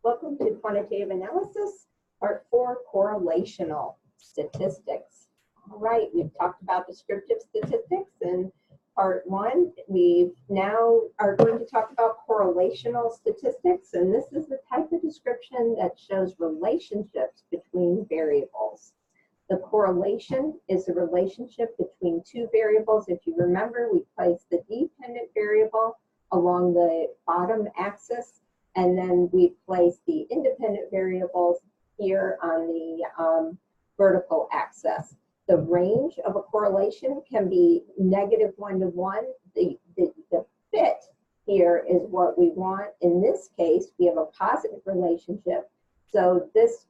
Welcome to Quantitative Analysis, Part 4, Correlational Statistics. All right, we've talked about descriptive statistics in Part 1. We now are going to talk about correlational statistics, and this is the type of description that shows relationships between variables. The correlation is a relationship between two variables. If you remember, we placed the dependent variable along the bottom axis, and then we place the independent variables here on the vertical axis. The range of a correlation can be -1 to 1. The fit here is what we want. In this case, we have a positive relationship. So this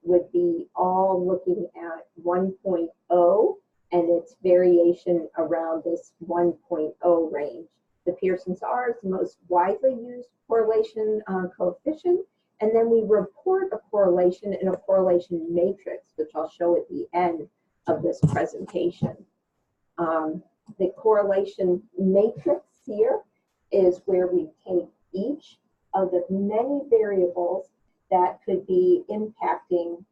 would be all looking at 1.0 and its variation around this 1.0 range. The Pearson's R is the most widely used correlation coefficient, and then we report a correlation in a correlation matrix, which I'll show at the end of this presentation. The correlation matrix here is where we take each of the many variables that could be impacting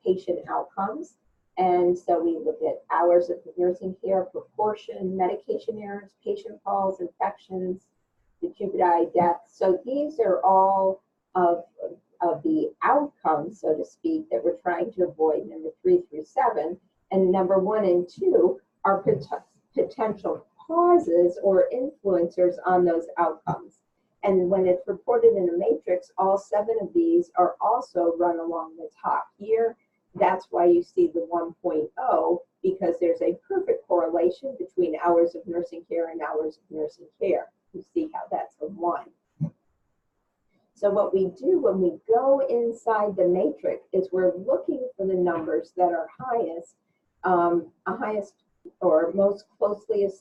patient outcomes. And so we look at hours of nursing care, proportion, medication errors, patient falls, infections, decubiti, deaths. So these are all of the outcomes, so to speak, that we're trying to avoid, number 3 through 7. And number 1 and 2 are potential causes or influencers on those outcomes. And when it's reported in a matrix, all 7 of these are also run along the top here. That's why you see the 1.0, because there's a perfect correlation between hours of nursing care and hours of nursing care. You see how that's a 1. So what we do when we go inside the matrix is we're looking for the numbers that are highest or most closely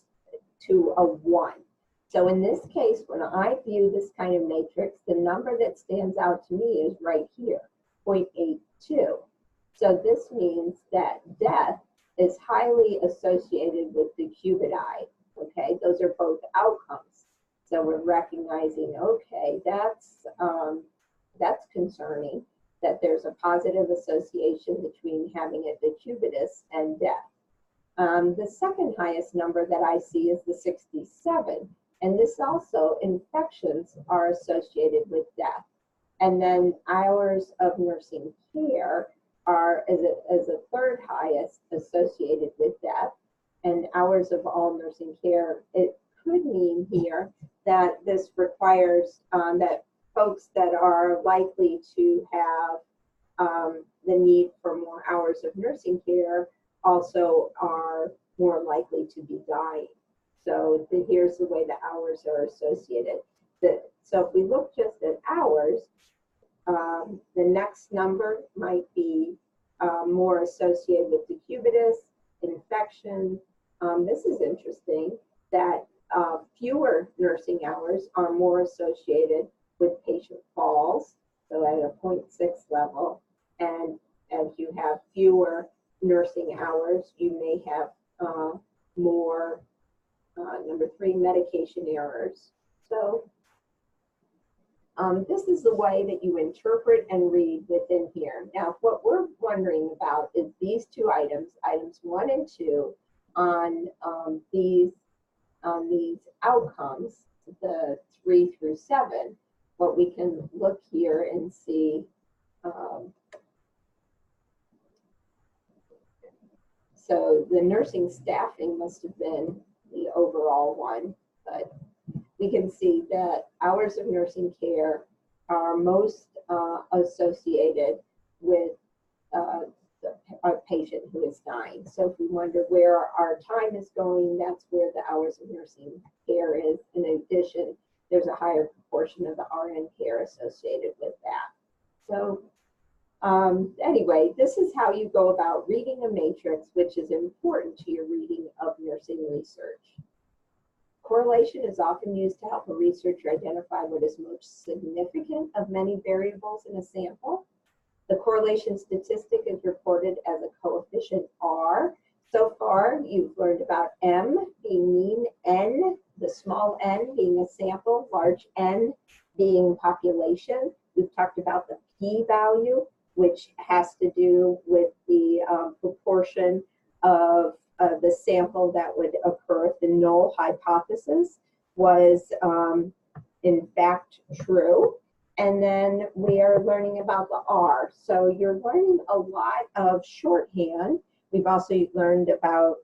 to a 1. So in this case, when I view this kind of matrix, the number that stands out to me is right here, 0.82. So this means that death is highly associated with decubiti. Okay, those are both outcomes. So we're recognizing, okay, that's concerning, that there's a positive association between having a decubitus and death. The second highest number that I see is the 67. And this also, infections are associated with death. And then hours of nursing care are as a third highest associated with death. And hours of all nursing care, it could mean here that this requires that folks that are likely to have the need for more hours of nursing care also are more likely to be dying. So here's the way the hours are associated. So if we look just at hours, the next number might be more associated with decubitus, infection. This is interesting that fewer nursing hours are more associated with patient falls, so at a 0.6 level. And as you have fewer nursing hours, you may have more, number 3, medication errors. So this is the way that you interpret and read within here. Now, what we're wondering about is these two items, items 1 and 2, on these outcomes, the 3 through 7. What we can look here and see. So the nursing staffing must have been the overall one, but we can see that hours of nursing care are most associated with a patient who is dying. So if we wonder where our time is going, that's where the hours of nursing care is. In addition, there's a higher proportion of the RN care associated with that. So anyway, this is how you go about reading a matrix, which is important to your reading of nursing research. Correlation is often used to help a researcher identify what is most significant of many variables in a sample. The correlation statistic is reported as a coefficient R. So far, you've learned about M being mean, N, the small n being a sample, large N being population. we've talked about the p-value, which has to do with the proportion of the sample that would occur if the null hypothesis was in fact true. And then we are learning about the R. So you're learning a lot of shorthand. We've also learned about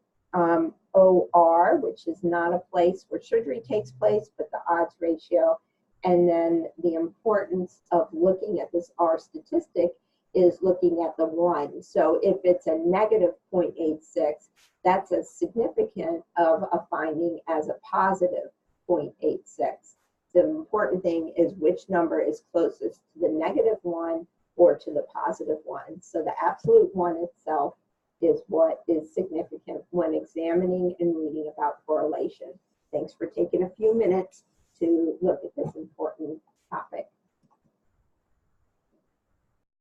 OR, which is not a place where surgery takes place, but the odds ratio. And then the importance of looking at this R statistic is looking at the 1. So if it's a negative 0.86, that's as significant of a finding as a positive 0.86. The important thing is which number is closest to the negative 1 or to the positive 1. So the absolute 1 itself is what is significant when examining and reading about correlation. Thanks for taking a few minutes to look at this important